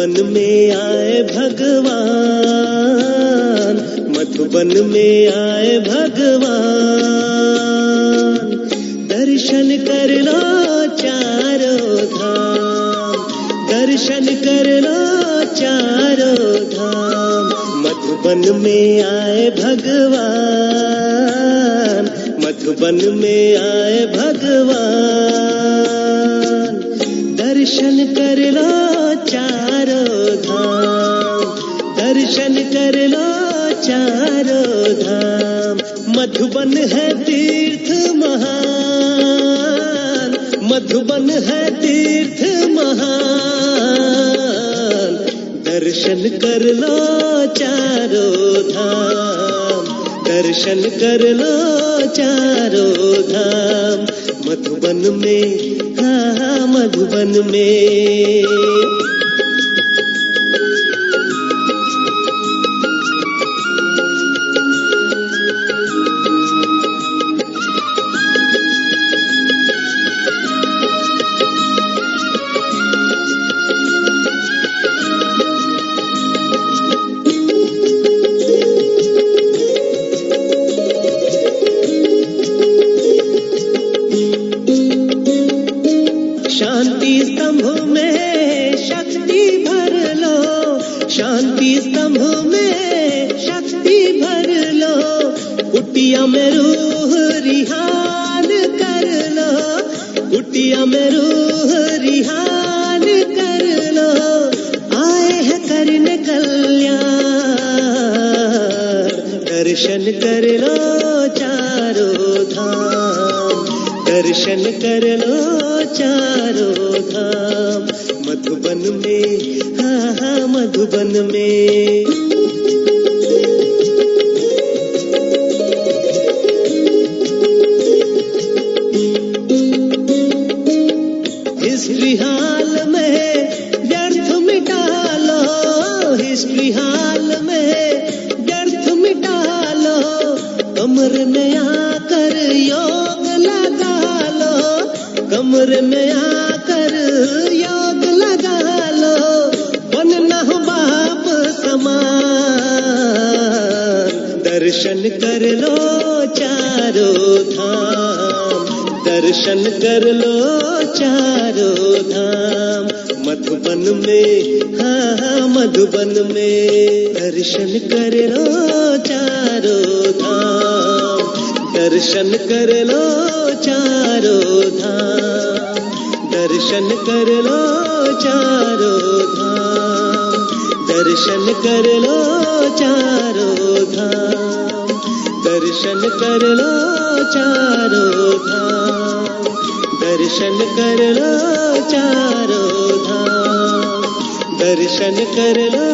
मधुबन में आए भगवान, मधुबन में आए भगवान। दर्शन कर लो चारों धाम, दर्शन कर लो चारों धाम। मधुबन में आए भगवान, मधुबन में आए भगवान। दर्शन कर लो चारों धाम, दर्शन कर लो चारों धाम। मधुबन है तीर्थ महान, मधुबन है तीर्थ महान। दर्शन कर लो चारों धाम, दर्शन कर लो चारों धाम। मधुबन में, हाँ मधुबन में। शांति स्तंभ में शक्ति भर लो, शांति स्तंभ में शक्ति भर लो। कुटिया में रूह रिहान कर लो, कुटिया में रूह रिहान कर लो। आए हैं करने कल्याण, दर्शन कर लो चारों धाम, दर्शन कर लो चारों धाम। मधुबन में, हाँ हाँ मधुबन में। हिस्ट्री हाल में व्यर्थ मिटा लो, हिस्ट्री हाल में व्यर्थ मिटा लो। कमर में आकर योग लगा लो, कमर में आकर योग लगा लो। बनना हो बाप समान, दर्शन कर लो चारों धाम, दर्शन कर लो चारों धाम। मधुबन में, हाँ हाँ मधुबन में। दर्शन कर लो चारों धाम, दर्शन कर लो चारों धाम, दर्शन कर लो चारों धाम, दर्शन कर लो चारों धाम, दर्शन कर लो चारों धाम, दर्शन कर लो चारों धाम, दर्शन कर लो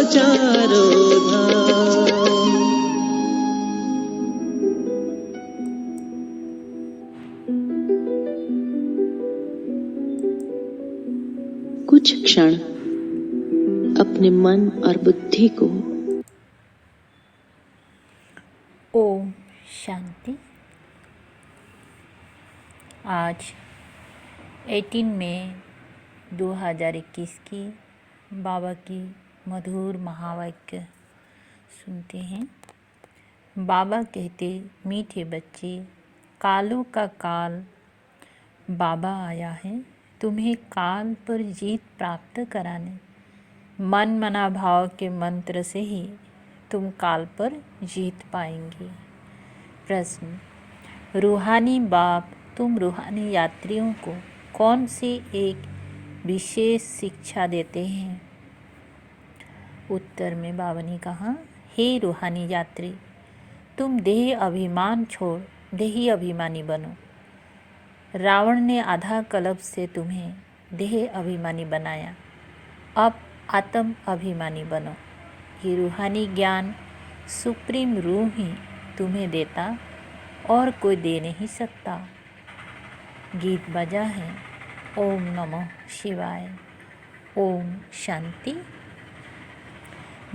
चारों धाम। कुछ क्षण अपने मन और बुद्धि को ओम शांति। आज 18 मई 2021 की बाबा की मधुर महावाक्य सुनते हैं। बाबा कहते, मीठे बच्चे, कालों का काल बाबा आया है तुम्हें काल पर जीत प्राप्त कराने। मन मना भाव के मंत्र से ही तुम काल पर जीत पाएंगे। प्रश्न, रूहानी बाप तुम रूहानी यात्रियों को कौन सी एक विशेष शिक्षा देते हैं? उत्तर में बाबा ने कहा, हे रूहानी यात्री, तुम देह अभिमान छोड़ देही अभिमानी बनो। रावण ने आधा कल्प से तुम्हें देह अभिमानी बनाया, अब आत्म अभिमानी बनो। ये रूहानी ज्ञान सुप्रीम रूह ही तुम्हें देता और कोई दे नहीं सकता। गीत बजा है, ओम नमः शिवाय। ओम शांति।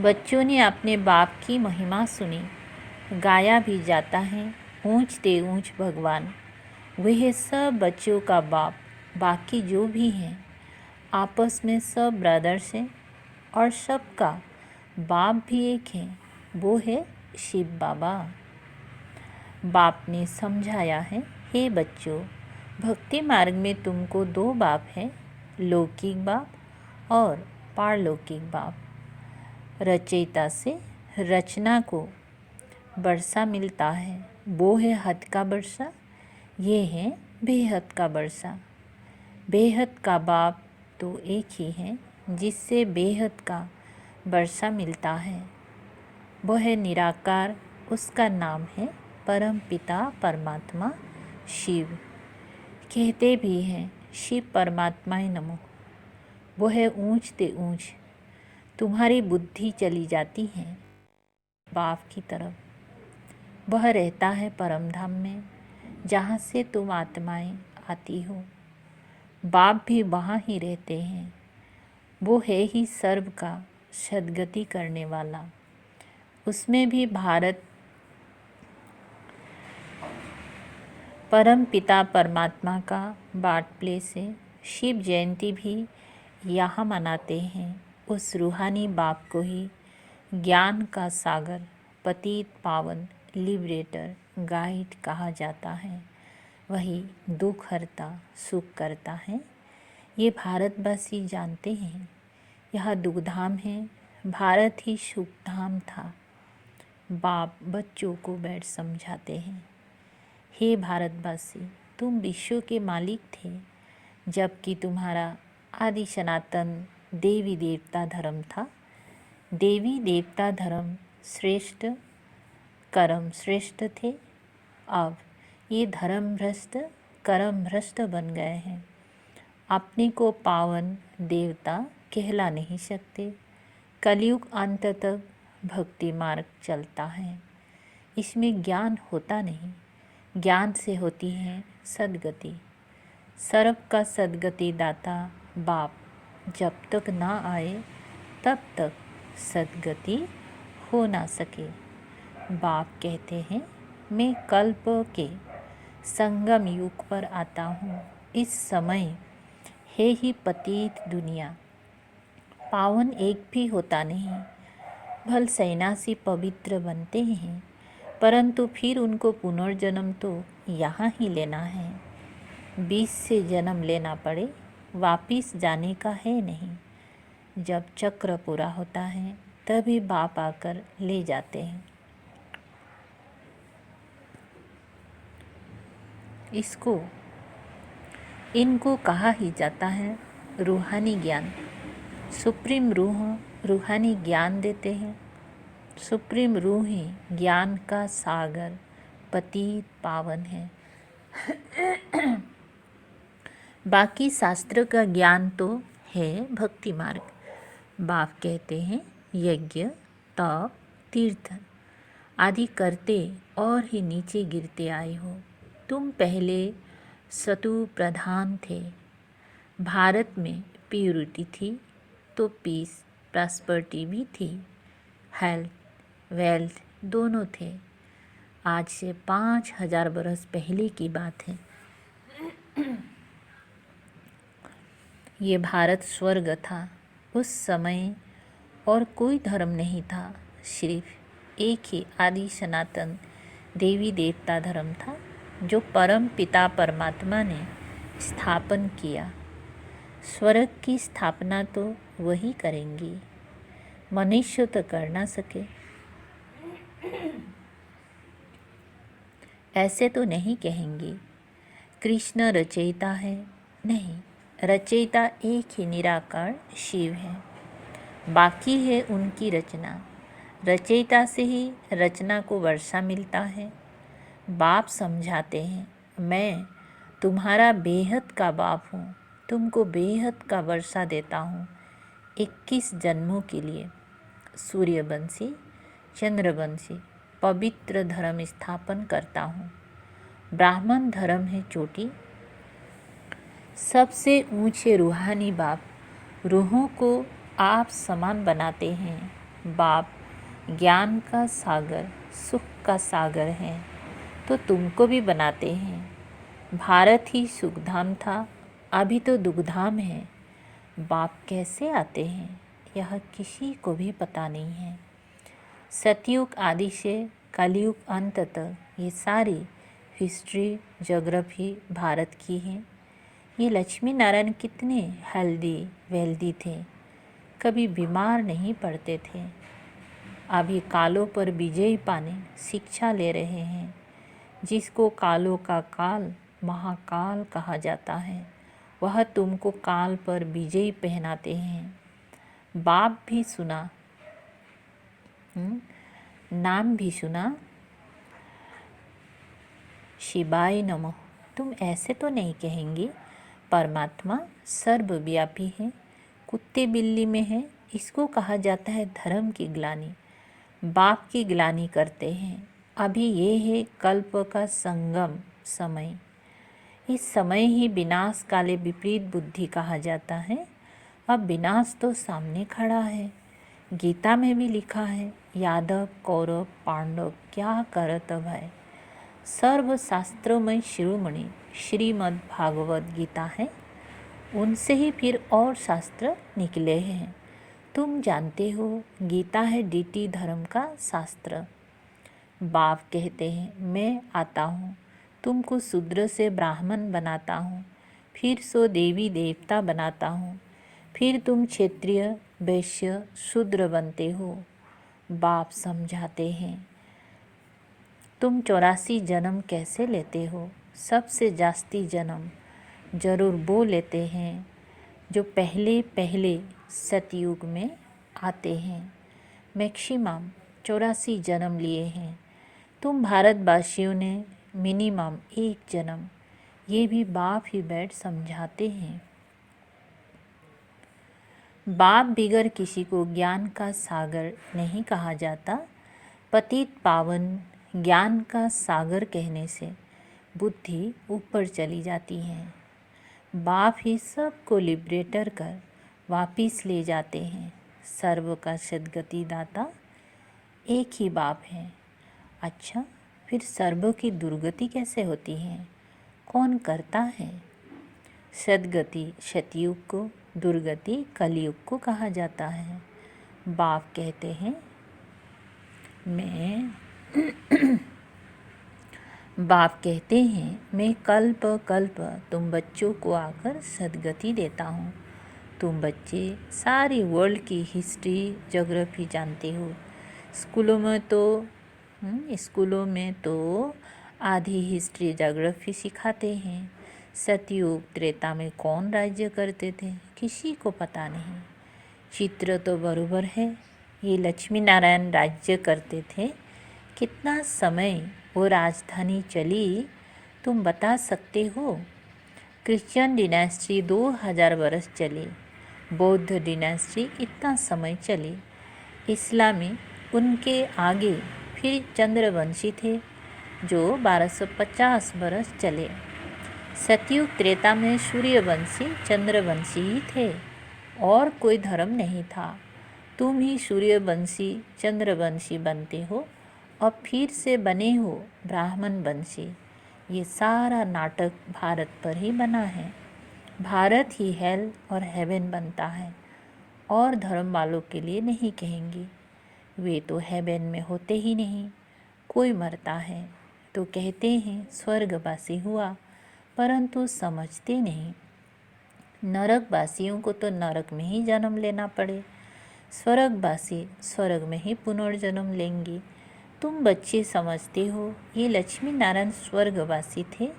बच्चों ने अपने बाप की महिमा सुनी, गाया भी जाता है, ऊंच ते ऊंच भगवान। वह सब बच्चों का बाप, बाकी जो भी हैं आपस में सब ब्रदर्स हैं। और सबका बाप भी एक है, वो है शिव बाबा। बाप ने समझाया है, हे बच्चों, भक्ति मार्ग में तुमको 2 बाप है, लौकिक बाप और पारलौकिक बाप। रचयिता से रचना को वर्षा मिलता है, वो है हद का वर्षा, ये है बेहद का वर्षा। बेहद का बाप तो एक ही है जिससे बेहद का वर्षा मिलता है, वह है निराकार, उसका नाम है परम पिता परमात्मा शिव। कहते भी हैं शिव परमात्माय नमो। वह है ऊंच ते ऊंच। तुम्हारी बुद्धि चली जाती है बाप की तरफ। वह रहता है परम धाम में, जहाँ से तुम आत्माएं आती हो। बाप भी वहाँ ही रहते हैं। वो है ही सर्व का सद्गति करने वाला। उसमें भी भारत परम पिता परमात्मा का बर्थ प्लेस है। शिव जयंती भी यहाँ मनाते हैं। उस रूहानी बाप को ही ज्ञान का सागर, पतित पावन, लिबरेटर, गाइड कहा जाता है। वही दुख हरता, सुख करता है। ये भारतवासी जानते हैं। यह दुखधाम है, भारत ही सुखधाम था। बाप बच्चों को बैठ समझाते हैं, हे भारतवासी, तुम विश्व के मालिक थे, जबकि तुम्हारा आदि सनातन देवी देवता धर्म था। देवी देवता धर्म श्रेष्ठ, कर्म श्रेष्ठ थे। अब ये धर्म भ्रष्ट, कर्म भ्रष्ट बन गए हैं। अपने को पावन देवता कहला नहीं सकते। कलयुग अंत तक भक्ति मार्ग चलता है। इसमें ज्ञान होता नहीं, ज्ञान से होती है सद्गति। सर्व का सद्गति दाता बाप जब तक ना आए तब तक सद्गति हो ना सके। बाप कहते हैं, मैं कल्प के संगम युग पर आता हूँ। इस समय है ही पतित दुनिया, पावन एक भी होता नहीं। भल सन्यासी पवित्र बनते हैं, परंतु फिर उनको पुनर्जन्म तो यहाँ ही लेना है। 20 से जन्म लेना पड़े, वापिस जाने का है नहीं। जब चक्र पूरा होता है तभी बाप आकर ले जाते हैं। इनको कहा ही जाता है रूहानी ज्ञान। सुप्रीम रूह रूहानी ज्ञान देते हैं। सुप्रीम रूह ही ज्ञान का सागर, पतित पावन है। बाकी शास्त्र का ज्ञान तो है भक्ति मार्ग। बाप कहते हैं, यज्ञ, तप, तीर्थ आदि करते और ही नीचे गिरते आए हो। तुम पहले सतु प्रधान थे। भारत में प्यूरिटी थी तो पीस, प्रॉस्पेरिटी भी थी। हेल्थ, वेल्थ दोनों थे। आज से 5000 बरस पहले की बात है। ये भारत स्वर्ग था उस समय, और कोई धर्म नहीं था। सिर्फ एक ही आदि सनातन देवी देवता धर्म था, जो परम पिता परमात्मा ने स्थापन किया। स्वर्ग की स्थापना तो वही करेंगी, मनुष्य तो कर ना सके। ऐसे तो नहीं कहेंगी कृष्ण रचयिता है, नहीं, रचयिता एक ही निराकार शिव है। बाकी है उनकी रचना। रचयिता से ही रचना को वर्षा मिलता है। बाप समझाते हैं, मैं तुम्हारा बेहद का बाप हूँ, तुमको बेहद का वर्षा देता हूँ 21 जन्मों के लिए। सूर्यवंशी, चंद्रवंशी पवित्र धर्म स्थापन करता हूँ। ब्राह्मण धर्म है चोटी। सबसे ऊंचे रूहानी बाप रूहों को आप समान बनाते हैं। बाप ज्ञान का सागर, सुख का सागर है, तो तुमको भी बनाते हैं। भारत ही सुखधाम था, अभी तो दुखधाम है। बाप कैसे आते हैं, यह किसी को भी पता नहीं है। सतयुग आदि से कलयुग अंत तक ये सारी हिस्ट्री ज्योग्राफी भारत की है। ये लक्ष्मी नारायण कितने हेल्दी वेल्दी थे, कभी बीमार नहीं पड़ते थे। अभी कालों पर विजय पाने शिक्षा ले रहे हैं। जिसको कालों का काल महाकाल कहा जाता है, वह तुमको काल पर विजय पहनाते हैं। बाप भी सुना, नाम भी सुना, शिवाय नमः। तुम ऐसे तो नहीं कहेंगे परमात्मा सर्वव्यापी है, कुत्ते बिल्ली में है। इसको कहा जाता है धर्म की ग्लानि। बाप की ग्लानि करते हैं। अभी ये है कल्प का संगम समय। इस समय ही विनाश काले विपरीत बुद्धि कहा जाता है। अब विनाश तो सामने खड़ा है। गीता में भी लिखा है, यादव कौरव पांडव क्या करत भय। सर्व शास्त्रोमय शिरोमणि श्रीमद् भागवत गीता है। उनसे ही फिर और शास्त्र निकले हैं। तुम जानते हो गीता है डीटी धर्म का शास्त्र। बाप कहते हैं मैं आता हूँ, तुमको शूद्र से ब्राह्मण बनाता हूँ, फिर सो देवी देवता बनाता हूँ, फिर तुम क्षत्रिय वैश्य शूद्र बनते हो। बाप समझाते हैं तुम 84 जन्म कैसे लेते हो। सबसे जास्ती जन्म जरूर वो लेते हैं जो पहले पहले सतयुग में आते हैं। मैक्सिमम 84 जन्म लिए हैं। तुम भारतवासियों ने मिनिमम 1 जन्म। ये भी बाप ही बैठ समझाते हैं। बाप बिगर किसी को ज्ञान का सागर नहीं कहा जाता। पतित पावन ज्ञान का सागर कहने से बुद्धि ऊपर चली जाती है। बाप ही सबको लिबरेटर कर वापिस ले जाते हैं। सर्व का सद्गति दाता एक ही बाप है। अच्छा, फिर सर्व की दुर्गति कैसे होती है, कौन करता है। सद्गति सतयुग को, दुर्गति कलयुग को कहा जाता है। बाप कहते हैं मैं कल्प कल्प तुम बच्चों को आकर सद्गति देता हूँ। तुम बच्चे सारी वर्ल्ड की हिस्ट्री ज्योग्राफी जानते हो। स्कूलों में तो आधी हिस्ट्री ज्योग्राफी सिखाते हैं। सतयुग त्रेता में कौन राज्य करते थे किसी को पता नहीं। चित्र तो बरोबर है, ये लक्ष्मी नारायण राज्य करते थे। कितना समय वो राजधानी चली तुम बता सकते हो। क्रिश्चियन डिनेस्टी 2000 वर्ष चली। बौद्ध डिनेस्टी इतना समय चली। इस्लामी उनके आगे फिर चंद्रवंशी थे जो 1250 वर्ष चले। सतयुग त्रेता में सूर्यवंशी चंद्रवंशी ही थे और कोई धर्म नहीं था। तुम ही सूर्यवंशी चंद्रवंशी बनते हो और फिर से बने हो ब्राह्मण वंशी। ये सारा नाटक भारत पर ही बना है। भारत ही हेल और हेवन बनता है और धर्म वालों के लिए नहीं कहेंगे। वे तो हेवन में होते ही नहीं। कोई मरता है तो कहते हैं स्वर्गवासी हुआ, परंतु समझते नहीं नरकवासियों को तो नरक में ही जन्म लेना पड़े, स्वर्गवासी स्वर्ग में ही पुनर्जन्म लेंगे। तुम बच्चे समझते हो ये लक्ष्मी नारायण स्वर्गवासी थे।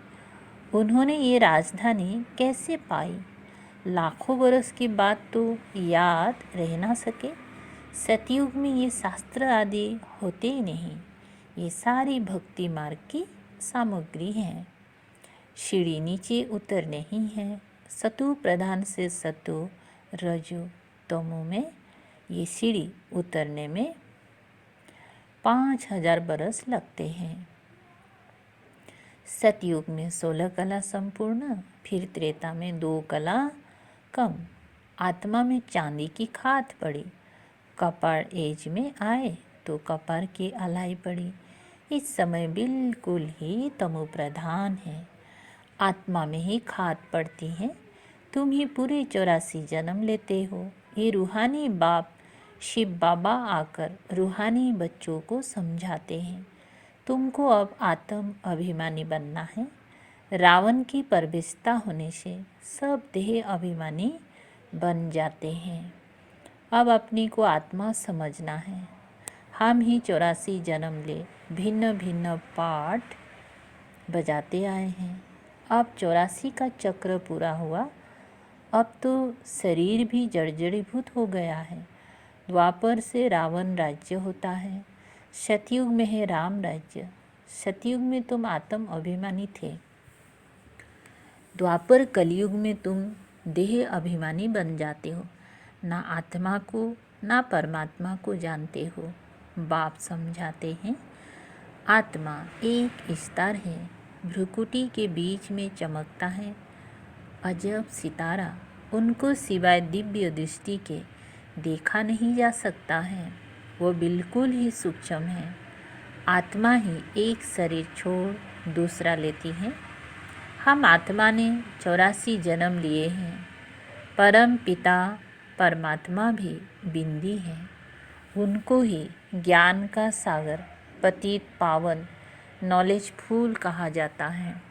उन्होंने ये राजधानी कैसे पाई। लाखों बरस की बात तो याद रह ना सके। सतयुग में ये शास्त्र आदि होते ही नहीं। ये सारी भक्ति मार्ग की सामग्री है। सीढ़ी नीचे उतरने ही है। सतु प्रधान से सतु रजु तमो में ये सीढ़ी उतरने में 5000 बरस लगते हैं। सतयुग में 16 कला संपूर्ण, फिर त्रेता में 2 कला कम। आत्मा में चांदी की खाद पड़ी। कपार एज में आए तो कपार की अलाई पड़ी। इस समय बिल्कुल ही तमो प्रधान है। आत्मा में ही खाद पड़ती है। तुम ही पूरे 84 जन्म लेते हो। ये रूहानी बाप शिव बाबा आकर रूहानी बच्चों को समझाते हैं, तुमको अब आत्म अभिमानी बनना है। रावण की परविशता होने से सब देह अभिमानी बन जाते हैं। अब अपने को आत्मा समझना है। हम ही 84 जन्म ले भिन्न भिन्न पाठ बजाते आए हैं। अब 84 का चक्र पूरा हुआ। अब तो शरीर भी जर्जरीभूत हो गया है। द्वापर से रावण राज्य होता है, सतयुग में है राम राज्य। सतयुग में तुम आत्म अभिमानी थे, द्वापर कलयुग में तुम देह अभिमानी बन जाते हो। ना आत्मा को ना परमात्मा को जानते हो। बाप समझाते हैं, आत्मा एक स्तर है, भ्रुकुटी के बीच में चमकता है अजब सितारा। उनको सिवाय दिव्य दृष्टि के देखा नहीं जा सकता है। वो बिल्कुल ही सूक्ष्म है। आत्मा ही एक शरीर छोड़ दूसरा लेती है। हम आत्मा ने 84 जन्म लिए हैं। परम पिता परमात्मा भी बिंदी है। उनको ही ज्ञान का सागर, पतित पावन, नॉलेज फूल कहा जाता है।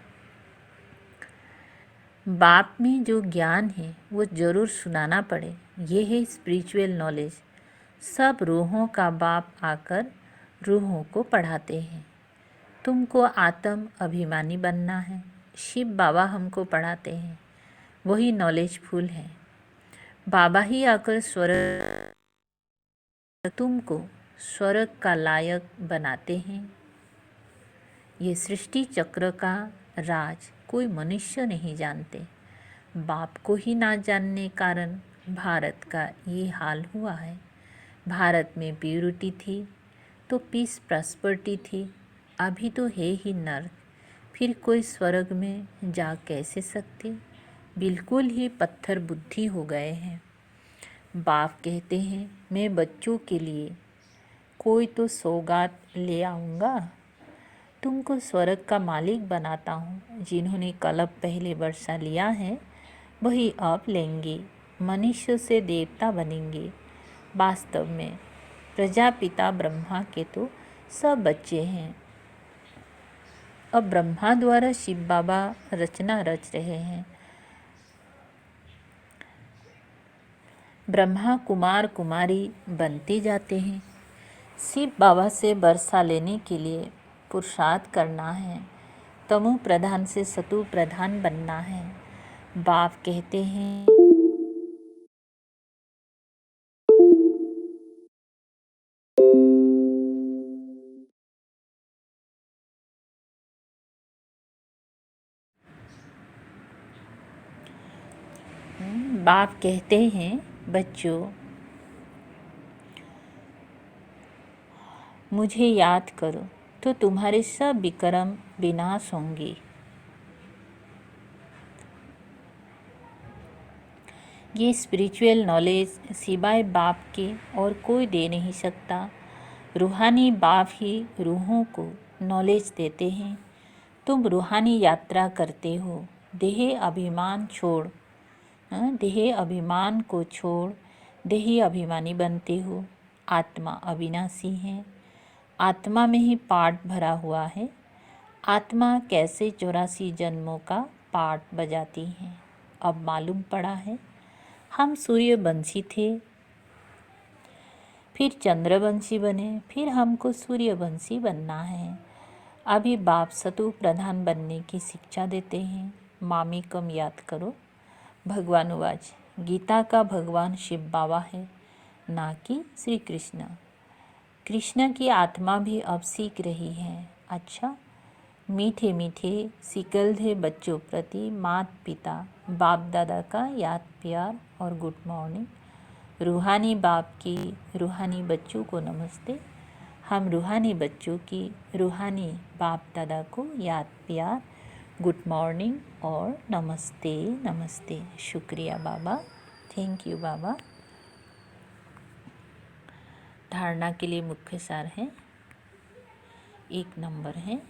बाप में जो ज्ञान है वो ज़रूर सुनाना पड़े। ये है स्पिरिचुअल नॉलेज। सब रूहों का बाप आकर रूहों को पढ़ाते हैं। तुमको आत्म अभिमानी बनना है। शिव बाबा हमको पढ़ाते हैं, वही नॉलेज फुल है। बाबा ही आकर स्वर्ग, तुमको स्वर्ग का लायक बनाते हैं। ये सृष्टि चक्र का राज कोई मनुष्य नहीं जानते। बाप को ही ना जानने कारण भारत का ये हाल हुआ है। भारत में प्यूरिटी थी तो पीस प्रॉस्पर्टी थी। अभी तो है ही नर्क। फिर कोई स्वर्ग में जा कैसे सकते? बिल्कुल ही पत्थर बुद्धि हो गए हैं। बाप कहते हैं, मैं बच्चों के लिए कोई तो सौगात ले आऊँगा। तुमको स्वर्ग का मालिक बनाता हूँ। जिन्होंने कल्प पहले वर्षा लिया है वही अब लेंगे। मनुष्य से देवता बनेंगे। वास्तव में प्रजापिता ब्रह्मा के तो सब बच्चे हैं। अब ब्रह्मा द्वारा शिव बाबा रचना रच रहे हैं। ब्रह्मा कुमार कुमारी बनते जाते हैं। शिव बाबा से वर्षा लेने के लिए पुरुषार्थ करना है। तमो प्रधान से सतु प्रधान बनना है। बाप कहते हैं, बाप कहते हैं, बच्चों मुझे याद करो तो तुम्हारे सब विक्रम विनाश होंगे। ये स्पिरिचुअल नॉलेज सिवाय बाप के और कोई दे नहीं सकता। रूहानी बाप ही रूहों को नॉलेज देते हैं। तुम रूहानी यात्रा करते हो। देह अभिमान छोड़, देह अभिमान को छोड़ देही अभिमानी बनते हो। आत्मा अविनाशी है। आत्मा में ही पाठ भरा हुआ है। आत्मा कैसे 84 जन्मों का पाठ बजाती है। अब मालूम पड़ा है। हम सूर्यवंशी थे, फिर चंद्रवंशी बने, फिर हमको सूर्यवंशी बनना है। अभी बाप सतु प्रधान बनने की शिक्षा देते हैं। मामी कम याद करो। भगवानुवाच, गीता का भगवान शिव बाबा है, ना कि श्री कृष्ण। कृष्ण की आत्मा भी अब सीख रही है। अच्छा, मीठे मीठे सिकलधे बच्चों प्रति माता पिता बाप दादा का याद प्यार और गुड मॉर्निंग। रूहानी बाप की रूहानी बच्चों को नमस्ते। हम रूहानी बच्चों की रूहानी बाप दादा को याद प्यार, गुड मॉर्निंग और नमस्ते नमस्ते। शुक्रिया बाबा, थैंक यू बाबा। धारणा के लिए मुख्य सार है, 1 नंबर है,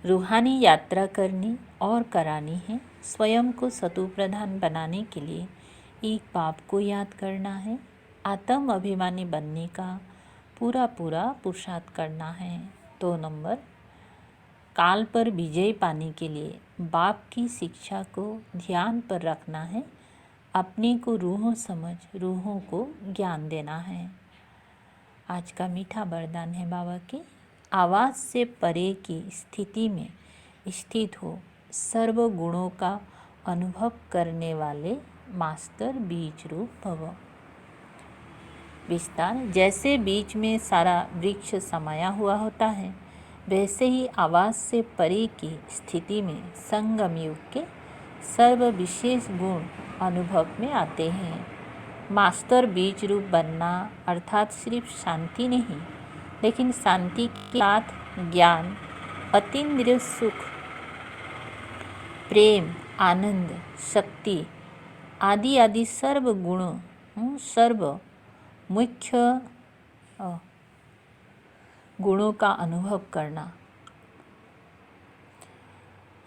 रूहानी यात्रा करनी और करानी है। स्वयं को सतो प्रधान बनाने के लिए एक बाप को याद करना है। आत्म अभिमानी बनने का पूरा पुरुषार्थ करना है। 2 नंबर, काल पर विजय पाने के लिए बाप की शिक्षा को ध्यान पर रखना है। अपने को रूहों समझ रूहों को ज्ञान देना है। आज का मीठा वरदान है बाबा की, आवाज़ से परे की स्थिति में स्थित हो सर्व गुणों का अनुभव करने वाले मास्टर बीज रूप भव। विस्तार, जैसे बीच में सारा वृक्ष समाया हुआ होता है, वैसे ही आवाज़ से परे की स्थिति में संगम युग के सर्व विशेष गुण अनुभव में आते हैं। मास्टर बीज रूप बनना अर्थात सिर्फ शांति नहीं, लेकिन शांति के साथ ज्ञान, अतीन्द्रिय सुख, प्रेम, आनंद, शक्ति आदि सर्व गुणों सर्व मुख्य गुणों का अनुभव करना।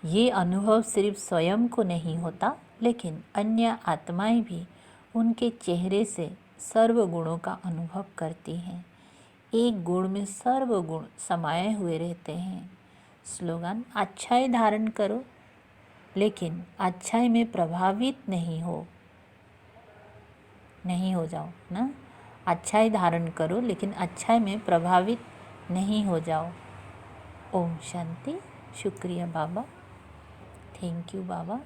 ये अनुभव सिर्फ स्वयं को नहीं होता, लेकिन अन्य आत्माएं भी उनके चेहरे से सर्व गुणों का अनुभव करती हैं। एक गुण में सर्व गुण समाये हुए रहते हैं। स्लोगन, अच्छाई धारण करो लेकिन अच्छाई में प्रभावित नहीं हो जाओ ना। अच्छाई धारण करो लेकिन अच्छाई में प्रभावित नहीं हो जाओ। ओम शांति। शुक्रिया बाबा, थैंक यू बाबा।